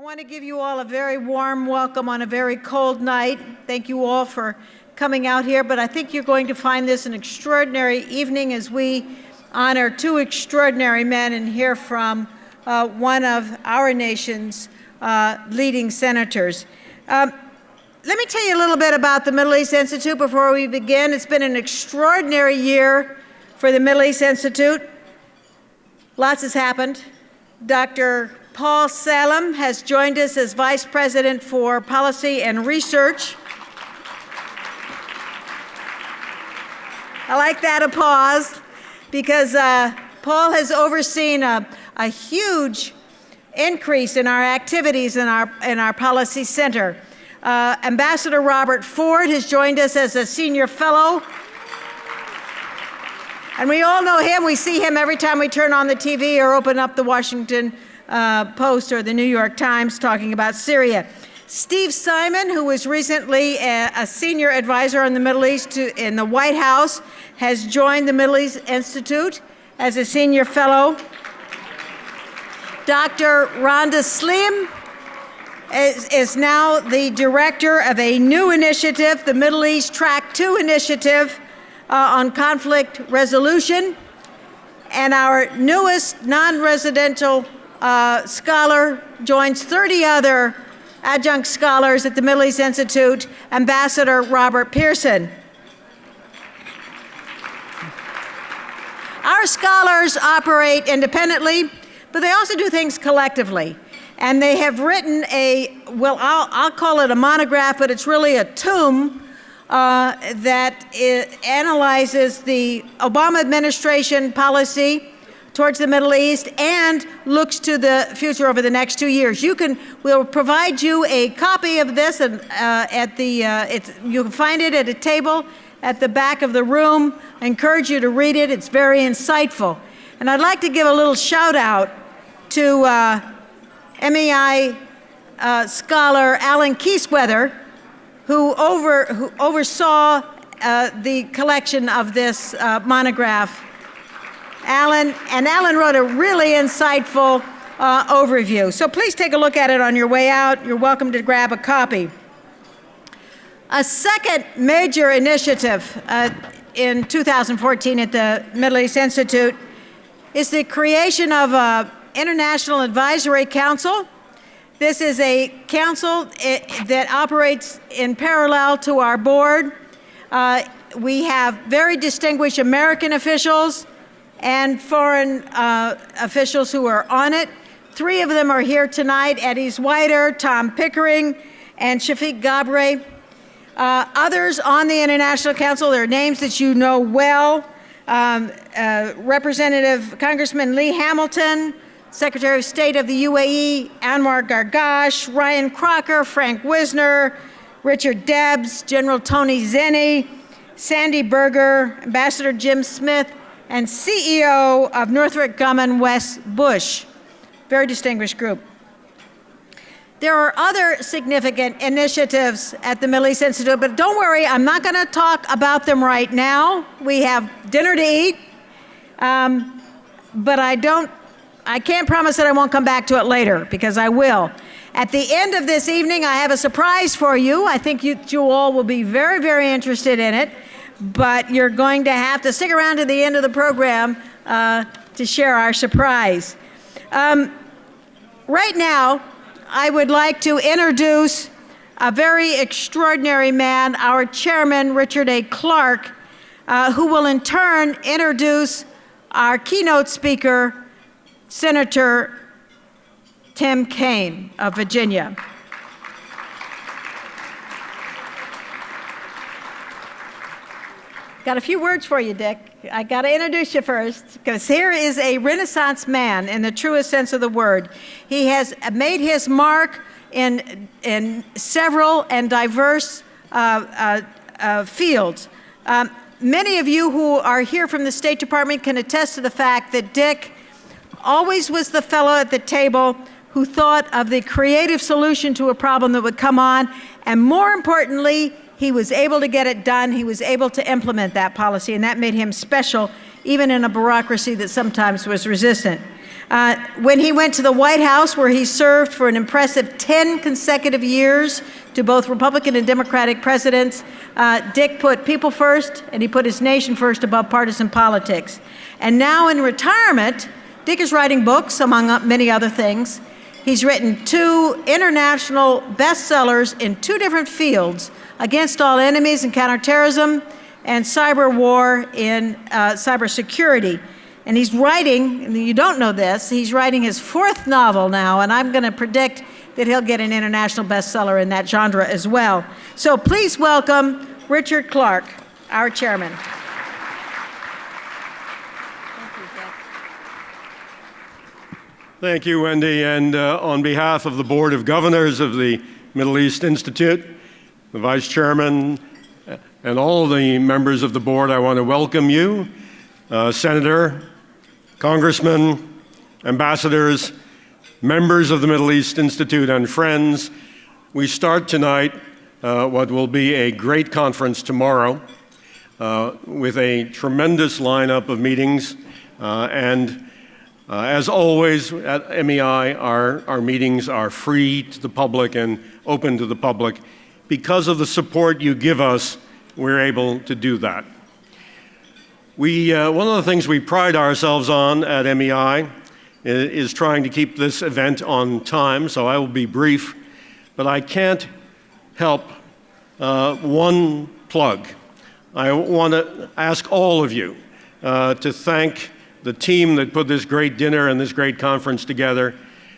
I want to give you all a very warm welcome on a very cold night. Thank you all for coming out here, but I think you're going to find this an extraordinary evening as we honor two extraordinary men and hear from one of our nation's leading senators. Let me tell you a little bit about the Middle East Institute before we begin. It's been an extraordinary year for the Middle East Institute. Lots has happened. Dr. Paul Salem has joined us as Vice President for Policy and Research. I like that applause because Paul has overseen a huge increase in our activities in our policy center. Ambassador Robert Ford has joined us as a senior fellow. And we all know him. We see him every time we turn on the TV or open up the Washington Post or the New York Times talking about Syria. Steve Simon, who was recently a senior advisor on the Middle East in the White House, has joined the Middle East Institute as a senior fellow. Dr. Rhonda Slim is now the director of a new initiative, the Middle East Track 2 initiative on conflict resolution. And our newest non-residential scholar joins 30 other adjunct scholars at the Middle East Institute, Ambassador Robert Pearson. Our scholars operate independently, but they also do things collectively. And they have written I'll call it a monograph, but it's really a tome that analyzes the Obama administration policy towards the Middle East and looks to the future over the next 2 years. We'll provide you a copy of this, and you can find it at a table at the back of the room. I encourage you to read it. It's very insightful. And I'd like to give a little shout out to MEI scholar Alan Kiesweather, who oversaw the collection of this monograph. Alan wrote a really insightful overview. So please take a look at it on your way out. You're welcome to grab a copy. A second major initiative in 2014 at the Middle East Institute is the creation of an International Advisory Council. This is a council that operates in parallel to our board. We have very distinguished American officials and foreign officials who are on it. 3 of them are here tonight: Eddie Zwider, Tom Pickering, and Shafiq Gabre. Others on the International Council, there are names that you know well: Representative Congressman Lee Hamilton, Secretary of State of the UAE, Anwar Gargash, Ryan Crocker, Frank Wisner, Richard Debs, General Tony Zenni, Sandy Berger, Ambassador Jim Smith, and CEO of Northrop Grumman West Bush. Very distinguished group. There are other significant initiatives at the Middle East Institute, but don't worry, I'm not going to talk about them right now. We have dinner to eat, but I can't promise that I won't come back to it later, because I will. At the end of this evening, I have a surprise for you. I think you all will be very, very interested in it, but you're going to have to stick around to the end of the program to share our surprise. Right now, I would like to introduce a very extraordinary man, our chairman, Richard A. Clarke, who will in turn introduce our keynote speaker, Senator Tim Kaine of Virginia. Got a few words for you, Dick. I got to introduce you first, because here is a Renaissance man in the truest sense of the word. He has made his mark in several and diverse fields. Many of you who are here from the State Department can attest to the fact that Dick always was the fellow at the table who thought of the creative solution to a problem that would come on, and more importantly, he was able to get it done. He was able to implement that policy, and that made him special, even in a bureaucracy that sometimes was resistant. When he went to the White House, where he served for an impressive 10 consecutive years to both Republican and Democratic presidents, Dick put people first, and he put his nation first above partisan politics. And now in retirement, Dick is writing books, among many other things. He's written 2 international bestsellers in 2 different fields, Against All Enemies and Counterterrorism, and Cyber War in Cybersecurity. And he's writing, and you don't know this, he's writing his 4th novel now, and I'm going to predict that he'll get an international bestseller in that genre as well. So please welcome Richard Clarke, our chairman. Thank you, Wendy, and on behalf of the Board of Governors of the Middle East Institute, the Vice Chairman, and all the members of the board, I want to welcome you, Senator, Congressmen, ambassadors, members of the Middle East Institute, and friends. We start tonight what will be a great conference tomorrow with a tremendous lineup of meetings. As always at MEI, our meetings are free to the public and open to the public. Because of the support you give us, we're able to do that. One of the things we pride ourselves on at MEI is trying to keep this event on time, so I will be brief, but I can't help one plug. I want to ask all of you to thank the team that put this great dinner and this great conference together,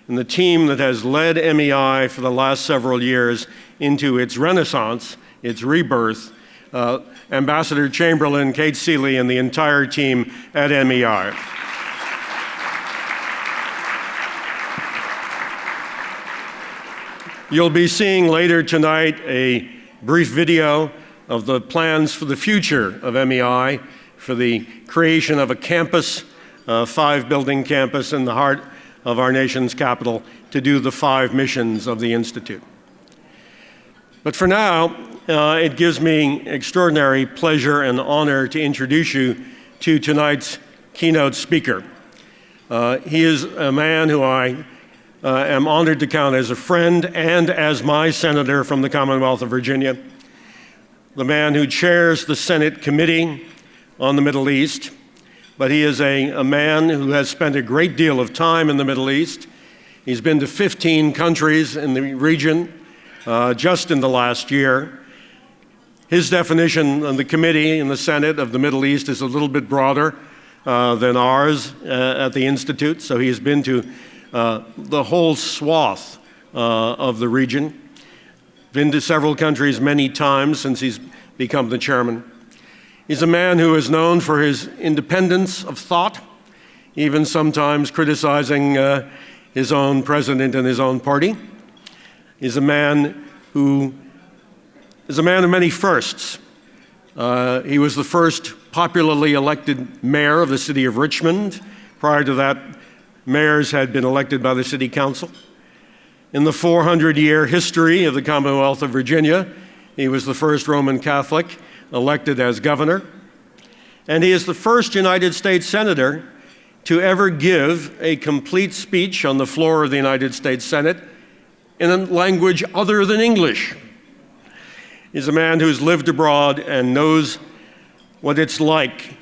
and the team that has led MEI for the last several years into its renaissance, its rebirth, Ambassador Chamberlain, Kate Seeley, and the entire team at MEI. You'll be seeing later tonight a brief video of the plans for the future of MEI, for the creation of a campus, a 5-building campus in the heart of our nation's capital to do the 5 missions of the Institute. But for now, it gives me extraordinary pleasure and honor to introduce you to tonight's keynote speaker. He is a man who I am honored to count as a friend and as my senator from the Commonwealth of Virginia, the man who chairs the Senate Committee on the Middle East, but he is a man who has spent a great deal of time in the Middle East. He's been to 15 countries in the region just in the last year. His definition on the committee in the Senate of the Middle East is a little bit broader than ours at the Institute, so he has been to the whole swath of the region, been to several countries many times since he's become the chairman. He's a man who is known for his independence of thought, even sometimes criticizing his own president and his own party. He's a man who is a man of many firsts. He was the first popularly elected mayor of the city of Richmond. Prior to that, mayors had been elected by the city council. In the 400-year history of the Commonwealth of Virginia, he was the first Roman Catholic elected as governor. And he is the first United States senator to ever give a complete speech on the floor of the United States Senate in a language other than English. He's a man who's lived abroad and knows what it's like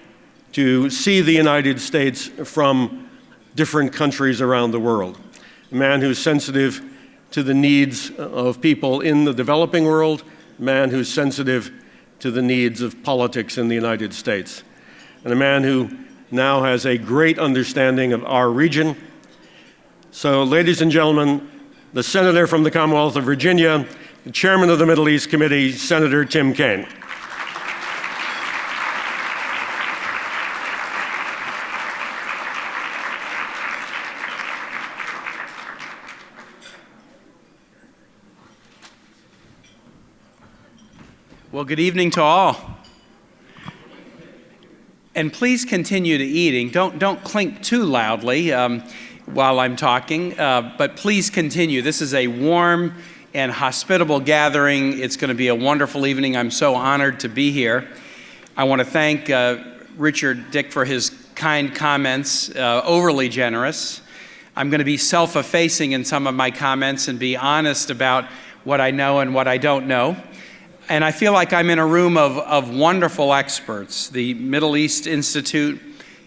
to see the United States from different countries around the world. A man who's sensitive to the needs of people in the developing world, a man who's sensitive to the needs of politics in the United States, and a man who now has a great understanding of our region. So, ladies and gentlemen, the senator from the Commonwealth of Virginia, the chairman of the Middle East Committee, Senator Tim Kaine. Well, good evening to all. And please continue to eating. Don't clink too loudly while I'm talking, but please continue. This is a warm and hospitable gathering. It's going to be a wonderful evening. I'm so honored to be here. I want to thank Richard Dick for his kind comments, overly generous. I'm going to be self-effacing in some of my comments and be honest about what I know and what I don't know. And I feel like I'm in a room of wonderful experts. The Middle East Institute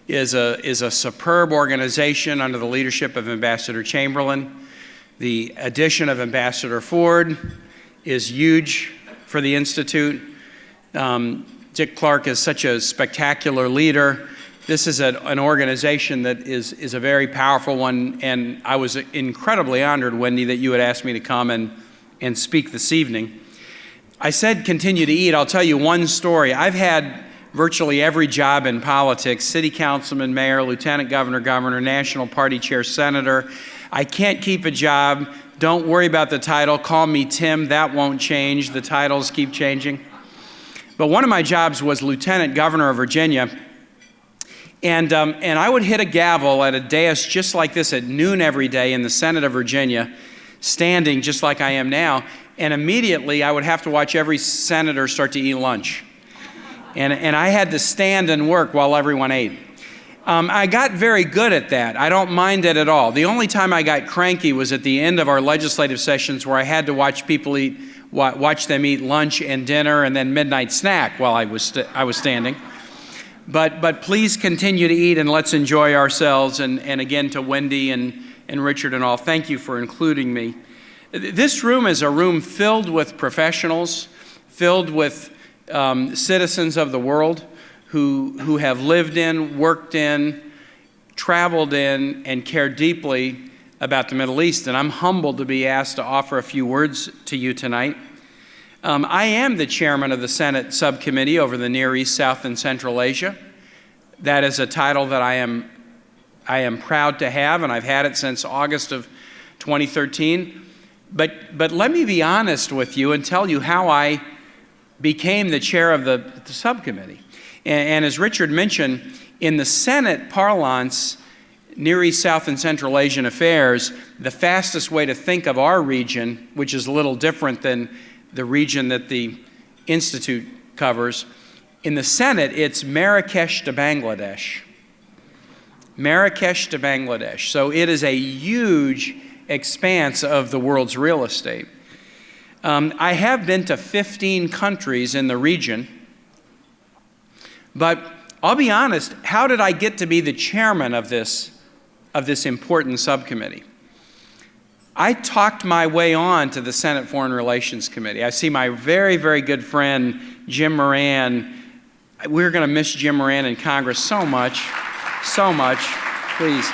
is a superb organization under the leadership of Ambassador Chamberlain. The addition of Ambassador Ford is huge for the Institute. Dick Clarke is such a spectacular leader. This is an organization that is a very powerful one, and I was incredibly honored, Wendy, that you had asked me to come and speak this evening. I said continue to eat. I'll tell you one story. I've had virtually every job in politics: city councilman, mayor, lieutenant governor, governor, national party chair, senator. I can't keep a job. Don't worry about the title. Call me Tim. That won't change. The titles keep changing. But one of my jobs was lieutenant governor of Virginia. And I would hit a gavel at a dais just like this at noon every day in the Senate of Virginia, standing just like I am now. And immediately I would have to watch every senator start to eat lunch. And I had to stand and work while everyone ate. I got very good at that. I don't mind it at all. The only time I got cranky was at the end of our legislative sessions, where I had to watch people watch them eat lunch and dinner and then midnight snack while I was standing. But please continue to eat, and let's enjoy ourselves. And again, to Wendy and Richard and all, thank you for including me. This room is a room filled with professionals, filled with citizens of the world who have lived in, worked in, traveled in, and care deeply about the Middle East. And I'm humbled to be asked to offer a few words to you tonight. I am the chairman of the Senate Subcommittee over the Near East, South, and Central Asia. That is a title that I am proud to have, and I've had it since August of 2013. But let me be honest with you and tell you how I became the chair of the subcommittee. And as Richard mentioned, in the Senate parlance, Near East, South, and Central Asian affairs, the fastest way to think of our region, which is a little different than the region that the Institute covers, in the Senate, it's Marrakesh to Bangladesh. Marrakesh to Bangladesh. So it is a huge expanse of the world's real estate. I have been to 15 countries in the region, but I'll be honest, how did I get to be the chairman of this important subcommittee? I talked my way on to the Senate Foreign Relations Committee. I see my very, very good friend, Jim Moran. We're going to miss Jim Moran in Congress so much, please.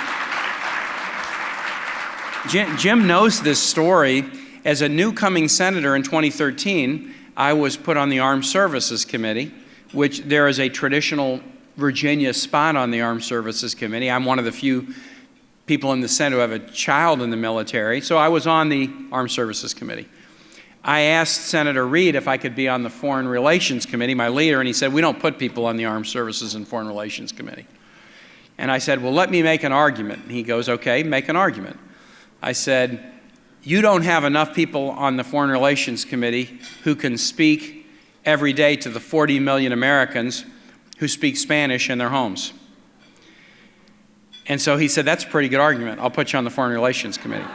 Jim knows this story. As a new-coming senator in 2013, I was put on the Armed Services Committee, which there is a traditional Virginia spot on the Armed Services Committee. I'm one of the few people in the Senate who have a child in the military, so I was on the Armed Services Committee. I asked Senator Reid if I could be on the Foreign Relations Committee, my leader, and he said, we don't put people on the Armed Services and Foreign Relations Committee. And I said, well, let me make an argument. And he goes, okay, make an argument. I said, you don't have enough people on the Foreign Relations Committee who can speak every day to the 40 million Americans who speak Spanish in their homes. And so he said, that's a pretty good argument. I'll put you on the Foreign Relations Committee.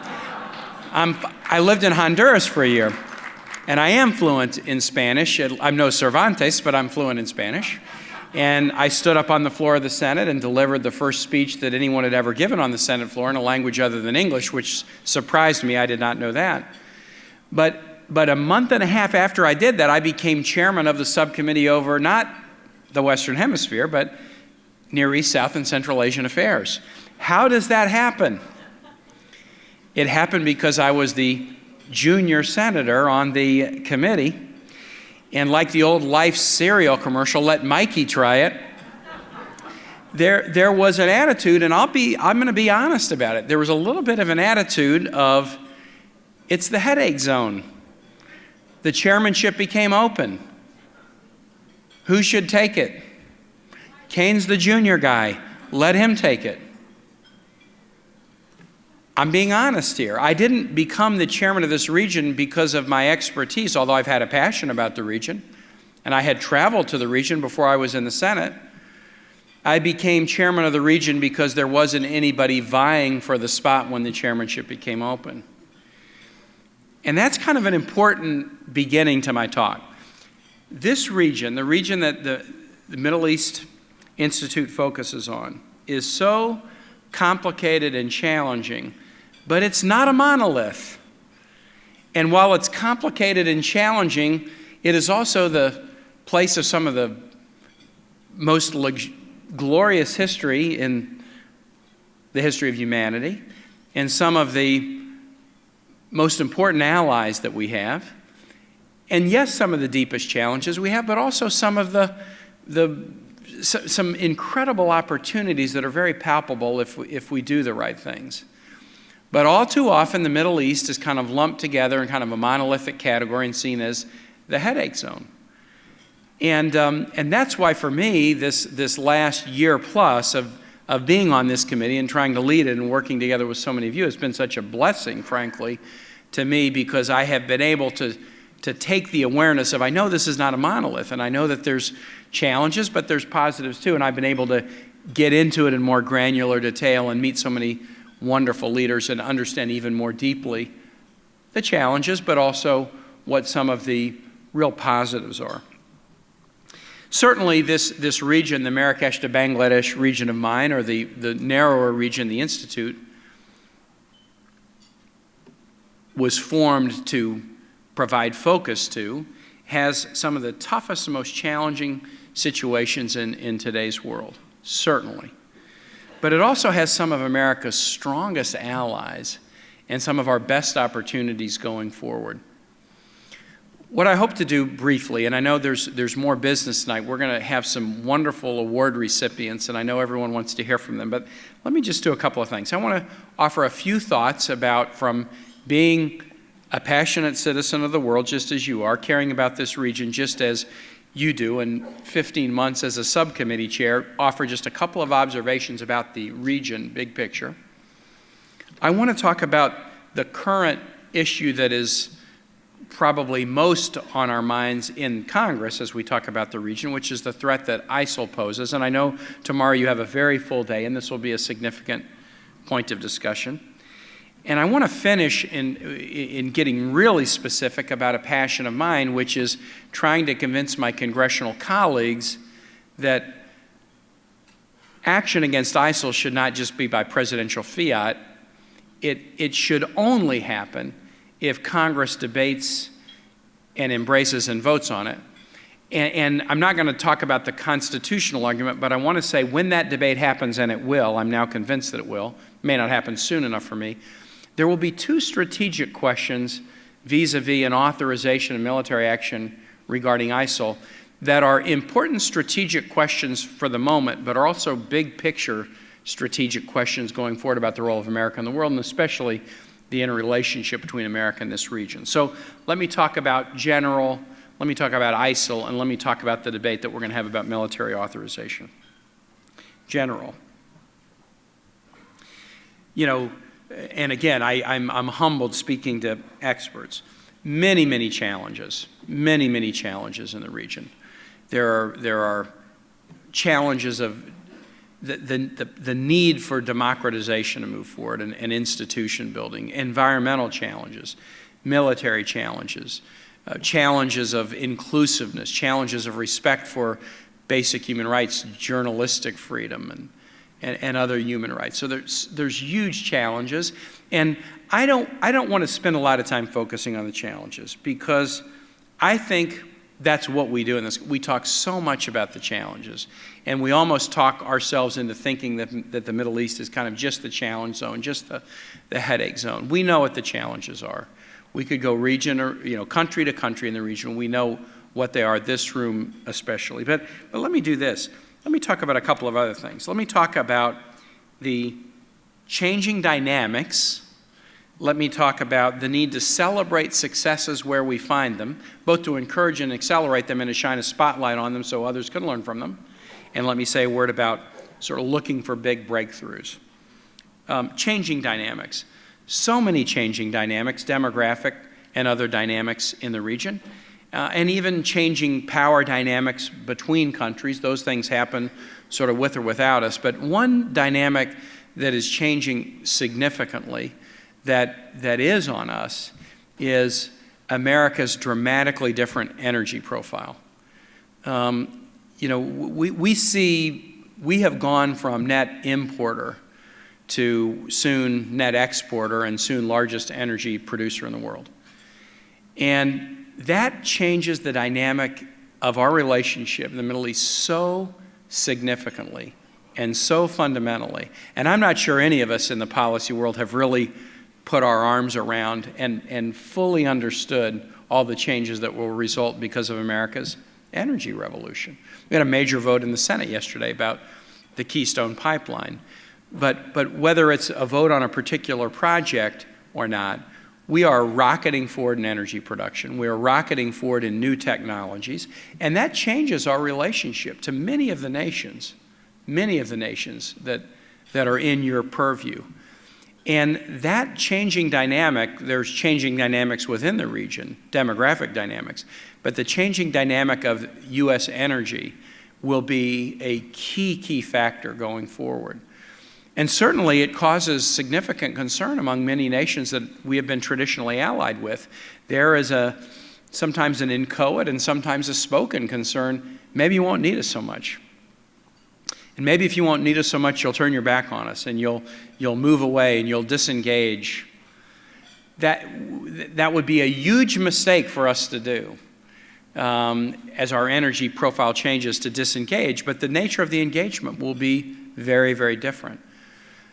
I lived in Honduras for a year, and I am fluent in Spanish. I'm no Cervantes, but I'm fluent in Spanish. And I stood up on the floor of the Senate and delivered the first speech that anyone had ever given on the Senate floor in a language other than English, which surprised me. I did not know that. But a month and a half after I did that, I became chairman of the subcommittee over not the Western Hemisphere, but Near East, South, and Central Asian affairs. How does that happen? It happened because I was the junior senator on the committee. And like the old Life cereal commercial, let Mikey try it. There was an attitude, and I'm going to be honest about it. There was a little bit of an attitude of, it's the headache zone. The chairmanship became open. Who should take it? Kaine's the junior guy. Let him take it. I'm being honest here. I didn't become the chairman of this region because of my expertise, although I've had a passion about the region, and I had traveled to the region before I was in the Senate. I became chairman of the region because there wasn't anybody vying for the spot when the chairmanship became open. And that's kind of an important beginning to my talk. This region, the region that the Middle East Institute focuses on, is so complicated and challenging, but it's not a monolith. And while it's complicated and challenging, it is also the place of some of the most glorious history in the history of humanity, and some of the most important allies that we have. And yes, some of the deepest challenges we have, but also some of some incredible opportunities that are very palpable if we do the right things. But all too often, the Middle East is kind of lumped together in kind of a monolithic category and seen as the headache zone. And that's why, for me, this last year plus of being on this committee and trying to lead it and working together with so many of you has been such a blessing, frankly, to me, because I have been able to take the awareness of, I know this is not a monolith, and I know that there's challenges, but there's positives too, and I've been able to get into it in more granular detail and meet so many wonderful leaders and understand even more deeply the challenges, but also what some of the real positives are. Certainly this region, the Marrakesh to Bangladesh region of mine, or the narrower region, the Institute, was formed to provide focus to, has some of the toughest, most challenging situations in today's world, certainly. But it also has some of America's strongest allies and some of our best opportunities going forward. What I hope to do briefly, and I know there's more business tonight, we're going to have some wonderful award recipients, and I know everyone wants to hear from them, but let me just do a couple of things. I want to offer a few thoughts about, from being a passionate citizen of the world, just as you are, caring about this region just as you do, and 15 months as a subcommittee chair, offer just a couple of observations about the region, big picture. I want to talk about the current issue that is probably most on our minds in Congress as we talk about the region, which is the threat that ISIL poses. And I know tomorrow you have a very full day, and this will be a significant point of discussion. And I want to finish in getting really specific about a passion of mine, which is trying to convince my congressional colleagues that action against ISIL should not just be by presidential fiat. It should only happen if Congress debates and embraces and votes on it. And I'm not going to talk about the constitutional argument, but I want to say when that debate happens, and it will, I'm now convinced that it will, may not happen soon enough for me, there will be two strategic questions vis-a-vis an authorization of military action regarding ISIL that are important strategic questions for the moment, but are also big picture strategic questions going forward about the role of America in the world, and especially the interrelationship between America and this region. So let me talk about general, let me talk about ISIL, and let me talk about the debate that we're going to have about military authorization. General. You know, and again, I'm humbled speaking to experts. Many challenges in the region. There are challenges of the need for democratization to move forward and institution building, environmental challenges, military challenges, challenges of inclusiveness, challenges of respect for basic human rights, journalistic freedom, and other human rights. So there's huge challenges, and I don't want to spend a lot of time focusing on the challenges, because I think that's what we do in this. We talk so much about the challenges, and we almost talk ourselves into thinking that the Middle East is kind of just the challenge zone, just the headache zone. We know what the challenges are. We could go region or country to country in the region. We know what they are, this room especially. But let me do this. Let me talk about a couple of other things. Let me talk about the changing dynamics. Let me talk about the need to celebrate successes where we find them, both to encourage and accelerate them and to shine a spotlight on them so others can learn from them. And let me say a word about sort of looking for big breakthroughs. Changing dynamics. So many changing dynamics, demographic and other dynamics in the region. and even changing power dynamics between countries. Those things happen sort of with or without us. But one dynamic that is changing significantly that is on us is America's dramatically different energy profile. You know, we have gone from net importer to soon net exporter and soon largest energy producer in the world. And that changes the dynamic of our relationship in the Middle East so significantly and so fundamentally. And I'm not sure any of us in the policy world have really put our arms around and fully understood all the changes that will result because of America's energy revolution. We had a major vote in the Senate yesterday about the Keystone Pipeline. But whether it's a vote on a particular project or not, we are rocketing forward in energy production. We are rocketing forward in new technologies. And that changes our relationship to many of the nations that are in your purview. And that changing dynamic, there's changing dynamics within the region, demographic dynamics, but the changing dynamic of U.S. energy will be a key factor going forward. And certainly it causes significant concern among many nations that we have been traditionally allied with. There is sometimes an inchoate and sometimes a spoken concern, maybe you won't need us so much. And maybe if you won't need us so much, you'll turn your back on us and you'll move away and you'll disengage. That would be a huge mistake for us to do as our energy profile changes, to disengage, but the nature of the engagement will be very, very different.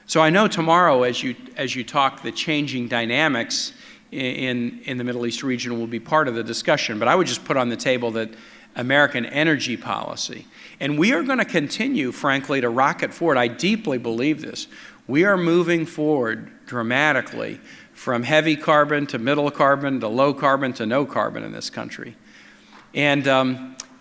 So I know tomorrow as you talk, the changing dynamics in the Middle East region will be part of the discussion, but I would just put on the table that American energy policy, and we are going to continue, frankly, to rocket forward. I deeply believe this. We are moving forward dramatically from heavy carbon to middle carbon to low carbon to no carbon in this country. And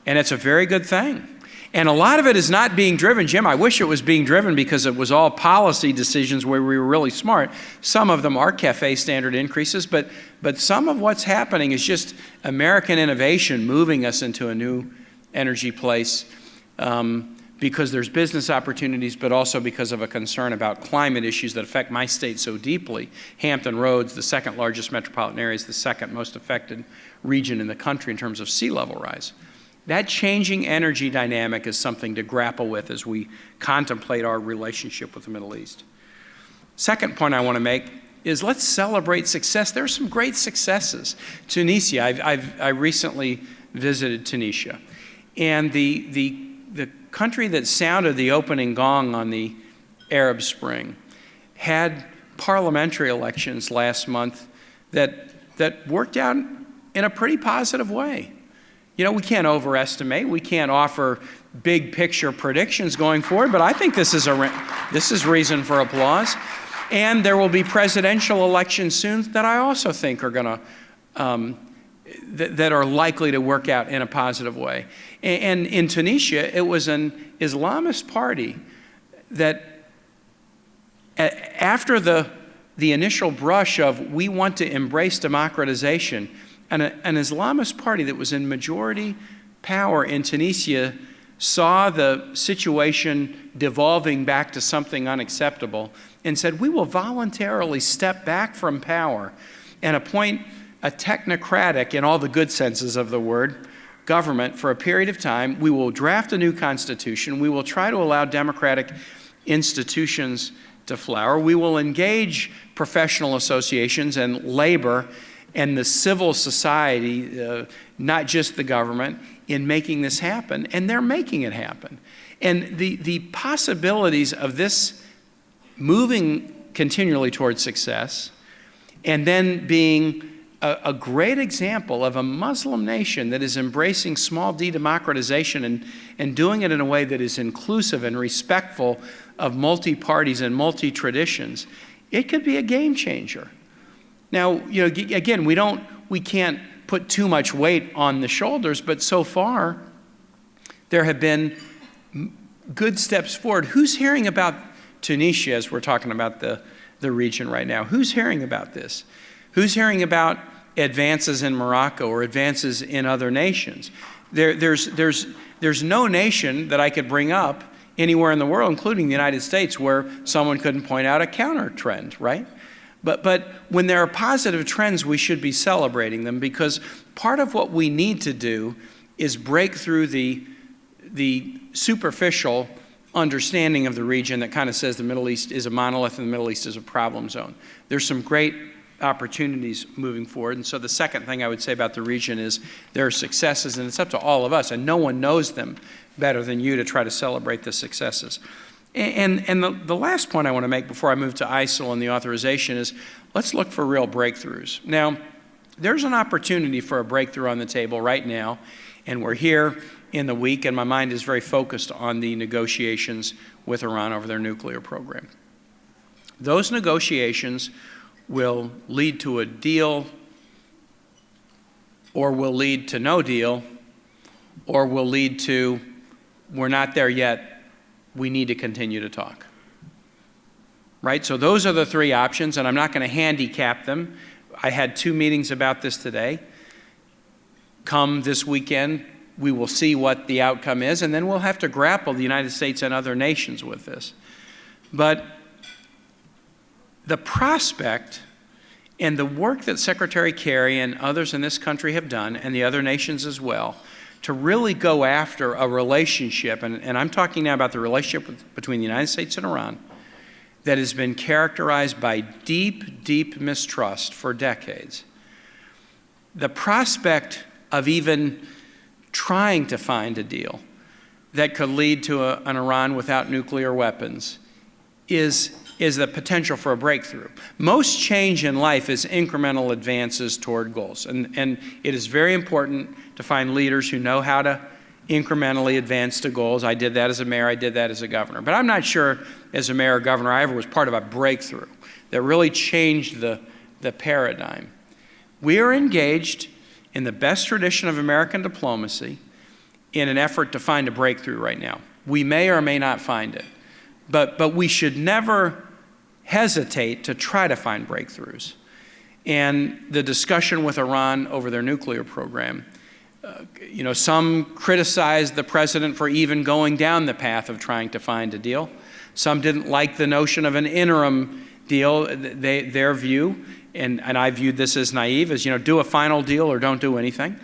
it's a very good thing. And a lot of it is not being driven. Jim, I wish it was being driven because it was all policy decisions where we were really smart. Some of them are CAFE standard increases, but some of what's happening is just American innovation moving us into a new energy place because there's business opportunities, but also because of a concern about climate issues that affect my state so deeply. Hampton Roads, the second largest metropolitan area, is the second most affected region in the country in terms of sea level rise. That changing energy dynamic is something to grapple with as we contemplate our relationship with the Middle East. Second point I want to make is let's celebrate success. There are some great successes. Tunisia, I recently visited Tunisia, and the country that sounded the opening gong on the Arab Spring had parliamentary elections last month that worked out in a pretty positive way. You know, we can't overestimate, we can't offer big picture predictions going forward, but I think this is reason for applause. And there will be presidential elections soon that I also think are going to, that are likely to work out in a positive way. And in Tunisia, it was an Islamist party that after the initial brush of we want to embrace democratization, an Islamist party that was in majority power in Tunisia saw the situation devolving back to something unacceptable and said, we will voluntarily step back from power and appoint a technocratic, in all the good senses of the word, government for a period of time. We will draft a new constitution. We will try to allow democratic institutions to flower. We will engage professional associations and labor and the civil society, not just the government, in making this happen. And they're making it happen. And the possibilities of this moving continually towards success and then being a great example of a Muslim nation that is embracing small d democratization and doing it in a way that is inclusive and respectful of multi-parties and multi-traditions, it could be a game changer. Now, you know, again, we can't put too much weight on the shoulders, but so far there have been good steps forward. Who's hearing about Tunisia as we're talking about the region right now? Who's hearing about this? Who's hearing about advances in Morocco or advances in other nations. There's no nation that I could bring up anywhere in the world, including the United States, where someone couldn't point out a counter trend, right? But when there are positive trends, we should be celebrating them, because part of what we need to do is break through the superficial understanding of the region that kind of says the Middle East is a monolith and the Middle East is a problem zone. There's some great opportunities moving forward. And so the second thing I would say about the region is there are successes, and it's up to all of us, and no one knows them better than you to try to celebrate the successes. And the last point I want to make before I move to ISIL and the authorization is, let's look for real breakthroughs. Now, there's an opportunity for a breakthrough on the table right now, and we're here in the week, and my mind is very focused on the negotiations with Iran over their nuclear program. Those negotiations will lead to a deal, or will lead to no deal, or will lead to, we're not there yet, we need to continue to talk. Right? So those are the three options, and I'm not going to handicap them. I had 2 meetings about this today. Come this weekend, we will see what the outcome is, and then we'll have to grapple, the United States and other nations, with this. But the prospect and the work that Secretary Kerry and others in this country have done, and the other nations as well, to really go after a relationship, and I'm talking now about the relationship between the United States and Iran, that has been characterized by deep, deep mistrust for decades. The prospect of even trying to find a deal that could lead to an Iran without nuclear weapons is the potential for a breakthrough. Most change in life is incremental advances toward goals. And it is very important to find leaders who know how to incrementally advance to goals. I did that as a mayor, I did that as a governor. But I'm not sure as a mayor or governor I ever was part of a breakthrough that really changed the paradigm. We are engaged in the best tradition of American diplomacy in an effort to find a breakthrough right now. We may or may not find it. But we should never hesitate to try to find breakthroughs. And the discussion with Iran over their nuclear program, some criticized the president for even going down the path of trying to find a deal. Some didn't like the notion of an interim deal. Their view, and I viewed this as naive, is, do a final deal or don't do anything.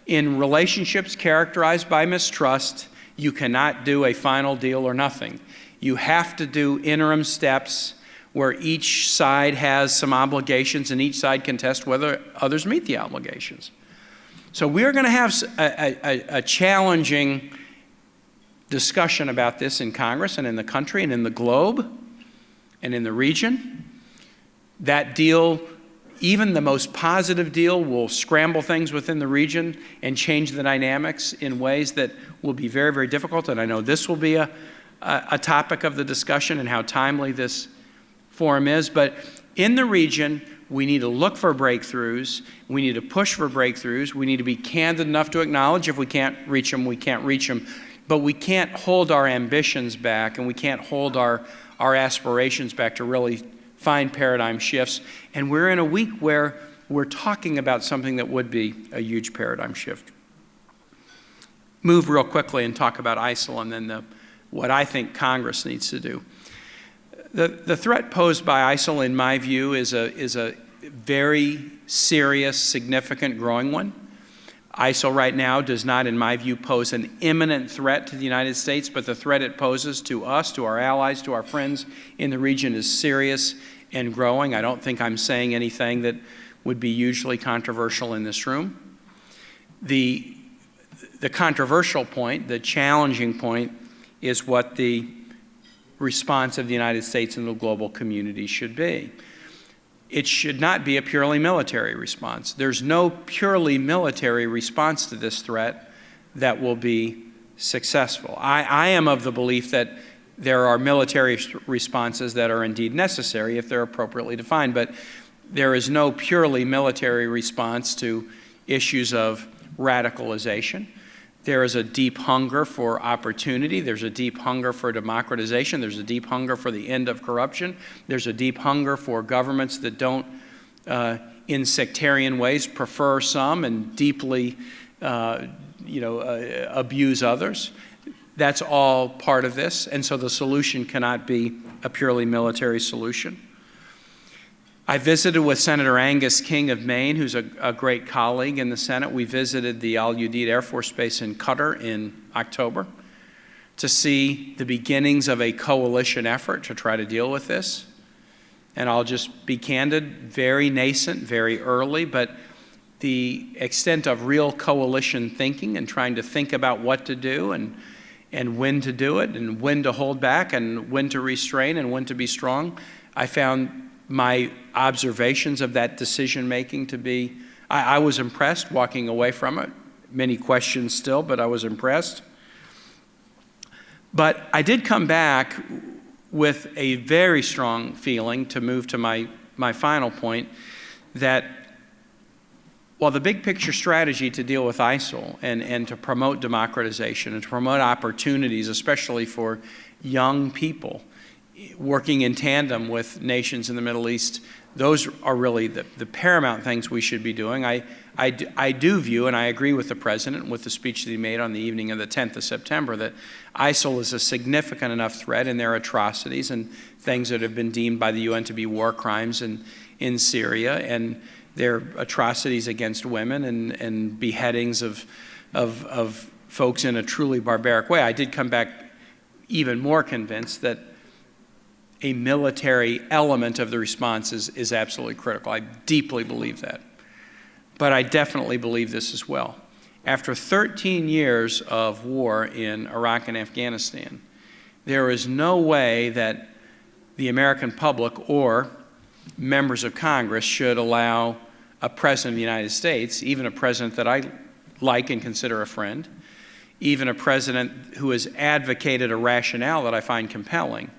In relationships characterized by mistrust, you cannot do a final deal or nothing. You have to do interim steps where each side has some obligations and each side can test whether others meet the obligations. So we're going to have a challenging discussion about this in Congress and in the country and in the globe and in the region. That deal, even the most positive deal, will scramble things within the region and change the dynamics in ways that will be very, very difficult. And I know this will be a topic of the discussion and how timely this forum is. But in the region, we need to look for breakthroughs. We need to push for breakthroughs. We need to be candid enough to acknowledge if we can't reach them, we can't reach them. But we can't hold our ambitions back, and we can't hold our aspirations back to really find paradigm shifts. And we're in a week where we're talking about something that would be a huge paradigm shift. Move real quickly and talk about ISIL and then what I think Congress needs to do. The threat posed by ISIL, in my view, is a very serious, significant, growing one. ISIL right now does not, in my view, pose an imminent threat to the United States, but the threat it poses to us, to our allies, to our friends in the region is serious and growing. I don't think I'm saying anything that would be hugely controversial in this room. The controversial point, the challenging point, is what the response of the United States and the global community should be. It should not be a purely military response. There's no purely military response to this threat that will be successful. I am of the belief that there are military responses that are indeed necessary if they're appropriately defined, but there is no purely military response to issues of radicalization. There is a deep hunger for opportunity. There's a deep hunger for democratization. There's a deep hunger for the end of corruption. There's a deep hunger for governments that don't in sectarian ways, prefer some and deeply abuse others. That's all part of this, and so the solution cannot be a purely military solution. I visited with Senator Angus King of Maine, who's a great colleague in the Senate. We visited the Al Udeid Air Force Base in Qatar in October to see the beginnings of a coalition effort to try to deal with this. And I'll just be candid, very nascent, very early, but the extent of real coalition thinking and trying to think about what to do and when to do it and when to hold back and when to restrain and when to be strong, I found my observations of that decision-making to be, I was impressed walking away from it. Many questions still, but I was impressed. But I did come back with a very strong feeling, to move to my final point, that while the big picture strategy to deal with ISIL and to promote democratization and to promote opportunities, especially for young people, working in tandem with nations in the Middle East, those are really the paramount things we should be doing. I do view, and I agree with the President, with the speech that he made on the evening of the 10th of September, that ISIL is a significant enough threat in their atrocities and things that have been deemed by the UN to be war crimes in Syria, and their atrocities against women and beheadings of folks in a truly barbaric way. I did come back even more convinced that a military element of the response is absolutely critical. I deeply believe that. But I definitely believe this as well. After 13 years of war in Iraq and Afghanistan, there is no way that the American public or members of Congress should allow a president of the United States, even a president that I like and consider a friend, even a president who has advocated a rationale that I find compelling.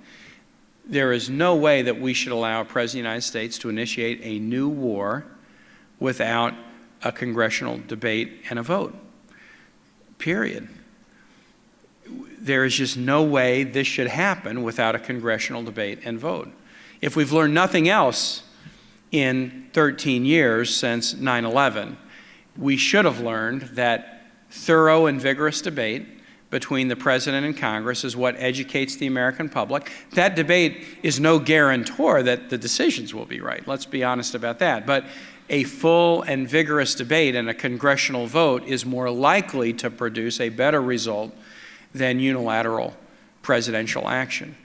There is no way that we should allow a president of the United States to initiate a new war without a congressional debate and a vote, period. There is just no way this should happen without a congressional debate and vote. If we've learned nothing else in 13 years since 9/11, we should have learned that thorough and vigorous debate between the President and Congress is what educates the American public. That debate is no guarantor that the decisions will be right. Let's be honest about that. But a full and vigorous debate and a congressional vote is more likely to produce a better result than unilateral presidential action.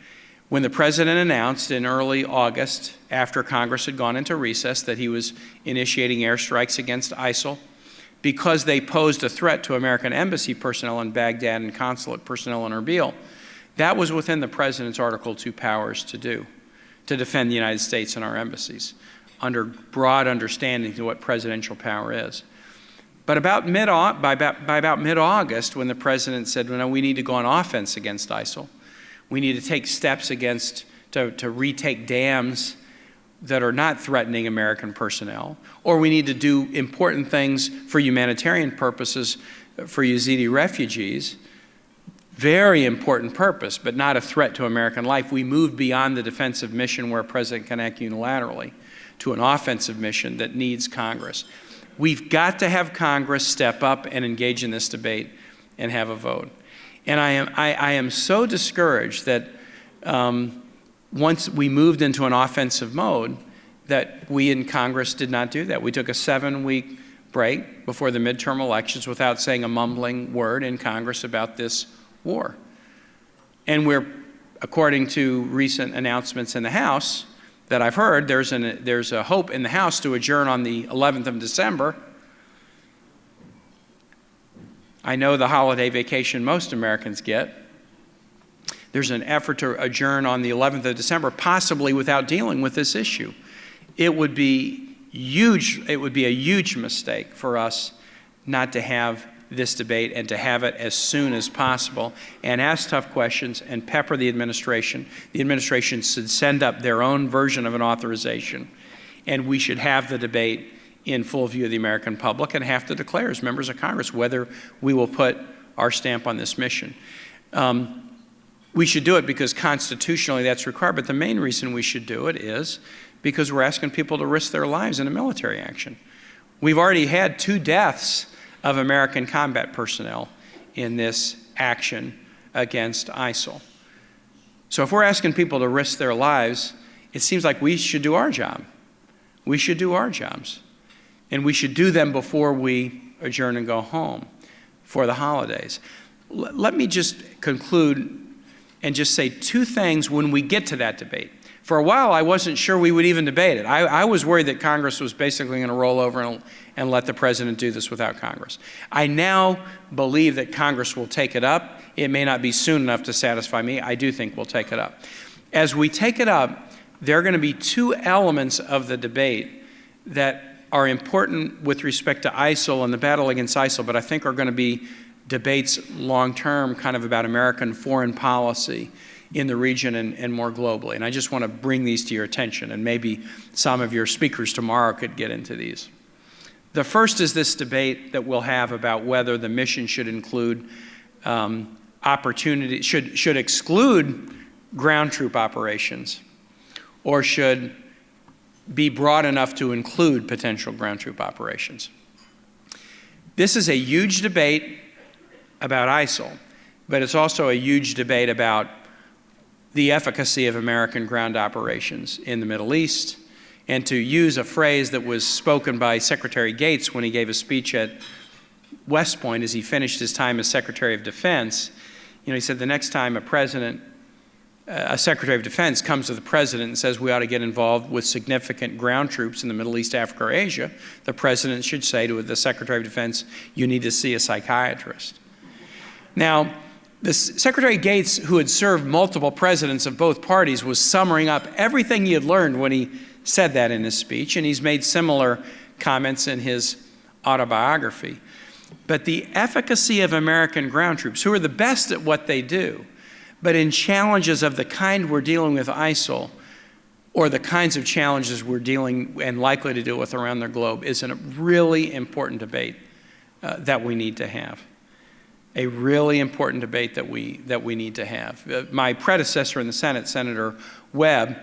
When the President announced in early August, after Congress had gone into recess, that he was initiating airstrikes against ISIL, because they posed a threat to American embassy personnel in Baghdad and consulate personnel in Erbil, that was within the President's Article II powers to do, to defend the United States and our embassies, under broad understanding of what presidential power is. But by about mid-August, when the President said, well, no, we need to go on offense against ISIL, we need to take steps to retake dams that are not threatening American personnel, or we need to do important things for humanitarian purposes for Yazidi refugees, very important purpose, but not a threat to American life. We moved beyond the defensive mission where a president can act unilaterally to an offensive mission that needs Congress. We've got to have Congress step up and engage in this debate and have a vote. And I am so discouraged that once we moved into an offensive mode, that we in Congress did not do that. We took a 7-week break before the midterm elections without saying a mumbling word in Congress about this war. And we're, according to recent announcements in the House that I've heard, there's a hope in the House to adjourn on the 11th of December. I know the holiday vacation most Americans get. There's an effort to adjourn on the 11th of December, possibly without dealing with this issue. It would be huge. It would be a huge mistake for us not to have this debate and to have it as soon as possible and ask tough questions and pepper the administration. The administration should send up their own version of an authorization, and we should have the debate in full view of the American public and have to declare as members of Congress whether we will put our stamp on this mission. We should do it because constitutionally that's required, but the main reason we should do it is because we're asking people to risk their lives in a military action. We've already had 2 deaths of American combat personnel in this action against ISIL. So if we're asking people to risk their lives, it seems like we should do our job. We should do our jobs. And we should do them before we adjourn and go home for the holidays. Let me just conclude and just say 2 things when we get to that debate. For a while, I wasn't sure we would even debate it. I was worried that Congress was basically going to roll over and let the president do this without Congress. I now believe that Congress will take it up. It may not be soon enough to satisfy me. I do think we'll take it up. As we take it up, there are going to be 2 elements of the debate that are important with respect to ISIL and the battle against ISIL, but I think are going to be debates long-term kind of about American foreign policy in the region and more globally. And I just want to bring these to your attention, and maybe some of your speakers tomorrow could get into these. The first is this debate that we'll have about whether the mission should include should exclude ground troop operations, or should be broad enough to include potential ground troop operations. This is a huge debate about ISIL, but it's also a huge debate about the efficacy of American ground operations in the Middle East. And to use a phrase that was spoken by Secretary Gates when he gave a speech at West Point as he finished his time as Secretary of Defense, he said the next time a Secretary of Defense comes to the President and says we ought to get involved with significant ground troops in the Middle East, Africa, or Asia, the President should say to the Secretary of Defense, you need to see a psychiatrist. Now, the Secretary Gates, who had served multiple presidents of both parties, was summing up everything he had learned when he said that in his speech, and he's made similar comments in his autobiography. But the efficacy of American ground troops, who are the best at what they do, but in challenges of the kind we're dealing with ISIL, or the kinds of challenges we're dealing and likely to deal with around the globe, is a really important debate that we need to have. A really important debate that we need to have. My predecessor in the Senate, Senator Webb,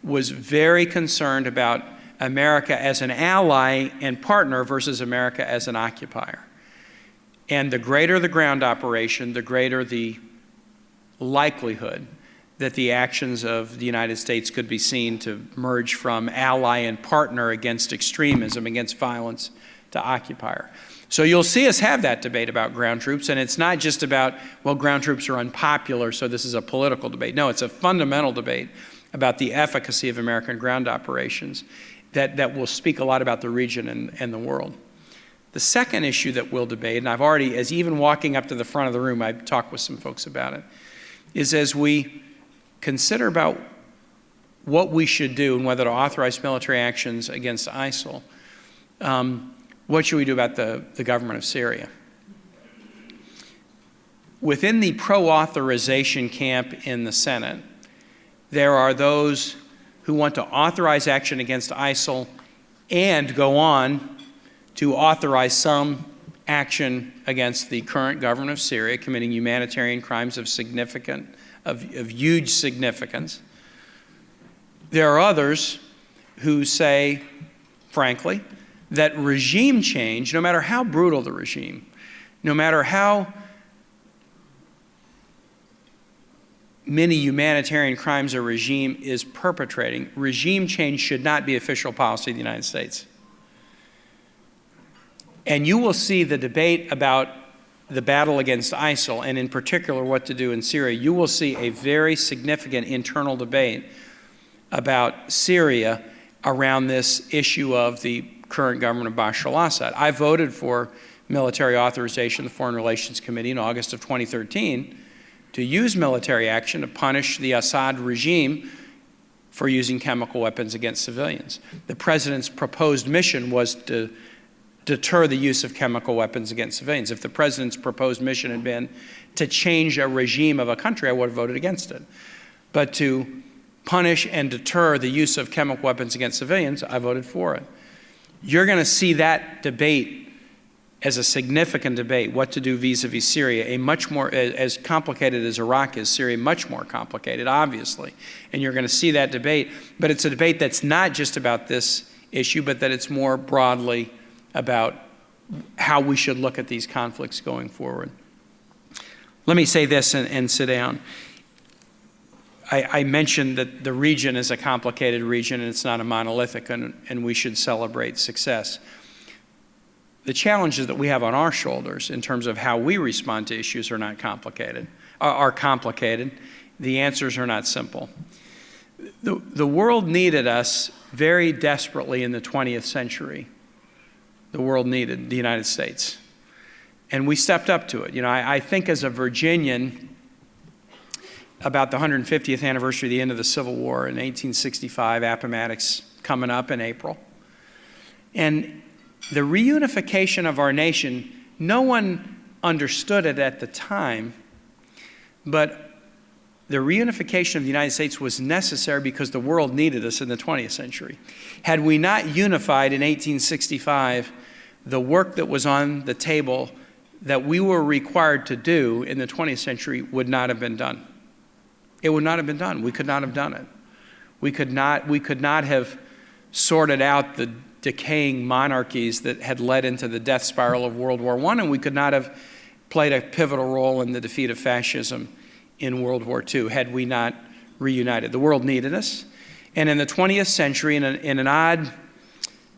was very concerned about America as an ally and partner versus America as an occupier. And the greater the ground operation, the greater the likelihood that the actions of the United States could be seen to merge from ally and partner against extremism, against violence, to occupier. So you'll see us have that debate about ground troops, and it's not just about, well, ground troops are unpopular, so this is a political debate. No, it's a fundamental debate about the efficacy of American ground operations that will speak a lot about the region and the world. The second issue that we'll debate, and I've already, as even walking up to the front of the room, I've talked with some folks about it, is as we consider about what we should do and whether to authorize military actions against ISIL, what should we do about the government of Syria? Within the pro-authorization camp in the Senate, there are those who want to authorize action against ISIL and go on to authorize some action against the current government of Syria committing humanitarian crimes of huge significance. There are others who say, frankly, that regime change, no matter how brutal the regime, no matter how many humanitarian crimes a regime is perpetrating, regime change should not be official policy of the United States. And you will see the debate about the battle against ISIL, and in particular what to do in Syria. You will see a very significant internal debate about Syria around this issue of the current government of Bashar al-Assad. I voted for military authorization of the Foreign Relations Committee in August of 2013 to use military action to punish the Assad regime for using chemical weapons against civilians. The president's proposed mission was to deter the use of chemical weapons against civilians. If the president's proposed mission had been to change a regime of a country, I would have voted against it. But to punish and deter the use of chemical weapons against civilians, I voted for it. You're going to see that debate as a significant debate, what to do vis-a-vis Syria, a much more, as complicated as Iraq is, Syria much more complicated, obviously. And you're going to see that debate. But it's a debate that's not just about this issue, but that it's more broadly about how we should look at these conflicts going forward. Let me say this and sit down. I mentioned that the region is a complicated region and it's not a monolithic, and we should celebrate success. The challenges that we have on our shoulders in terms of how we respond to issues are complicated. The answers are not simple. The world needed us very desperately in the 20th century. The world needed the United States. And we stepped up to it. You know, I think as a Virginian, about the 150th anniversary of the end of the Civil War in 1865, Appomattox coming up in April. And the reunification of our nation, no one understood it at the time, but the reunification of the United States was necessary because the world needed us in the 20th century. Had we not unified in 1865, the work that was on the table that we were required to do in the 20th century would not have been done. It would not have been done. We could not have done it. We could not have sorted out the decaying monarchies that had led into the death spiral of World War I, and we could not have played a pivotal role in the defeat of fascism in World War II had we not reunited. The world needed us. And in the 20th century, in an odd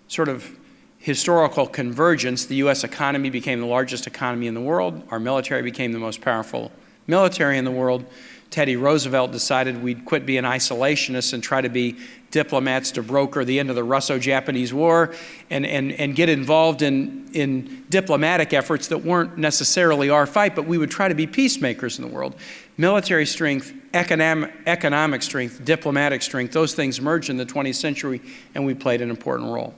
sort of historical convergence, the U.S. economy became the largest economy in the world. Our military became the most powerful military in the world. Teddy Roosevelt decided we'd quit being isolationists and try to be diplomats to broker the end of the Russo-Japanese War and get involved in diplomatic efforts that weren't necessarily our fight, but we would try to be peacemakers in the world. Military strength, economic strength, diplomatic strength, those things merged in the 20th century, and we played an important role.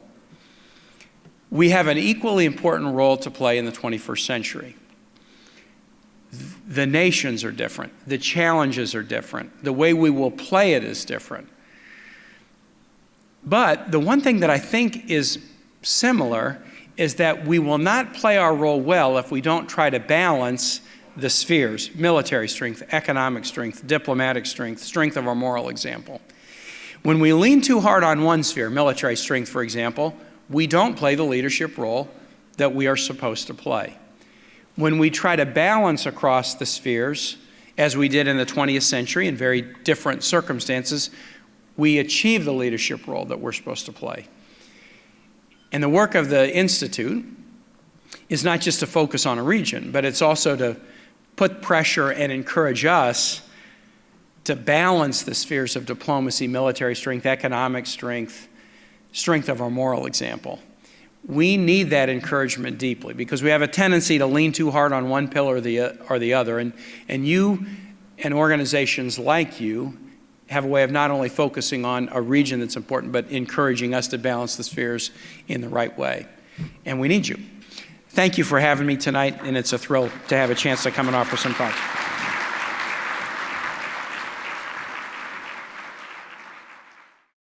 We have an equally important role to play in the 21st century. The nations are different. The challenges are different. The way we will play it is different. But the one thing that I think is similar is that we will not play our role well if we don't try to balance the spheres: military strength, economic strength, diplomatic strength, strength of our moral example. When we lean too hard on one sphere, military strength, for example, we don't play the leadership role that we are supposed to play. When we try to balance across the spheres, as we did in the 20th century in very different circumstances, we achieve the leadership role that we're supposed to play. And the work of the Institute is not just to focus on a region, but it's also to put pressure and encourage us to balance the spheres of diplomacy, military strength, economic strength, strength of our moral example. We need that encouragement deeply because we have a tendency to lean too hard on one pillar or the other. And you and organizations like you have a way of not only focusing on a region that's important, but encouraging us to balance the spheres in the right way. And we need you. Thank you for having me tonight, and it's a thrill to have a chance to come and offer some thoughts.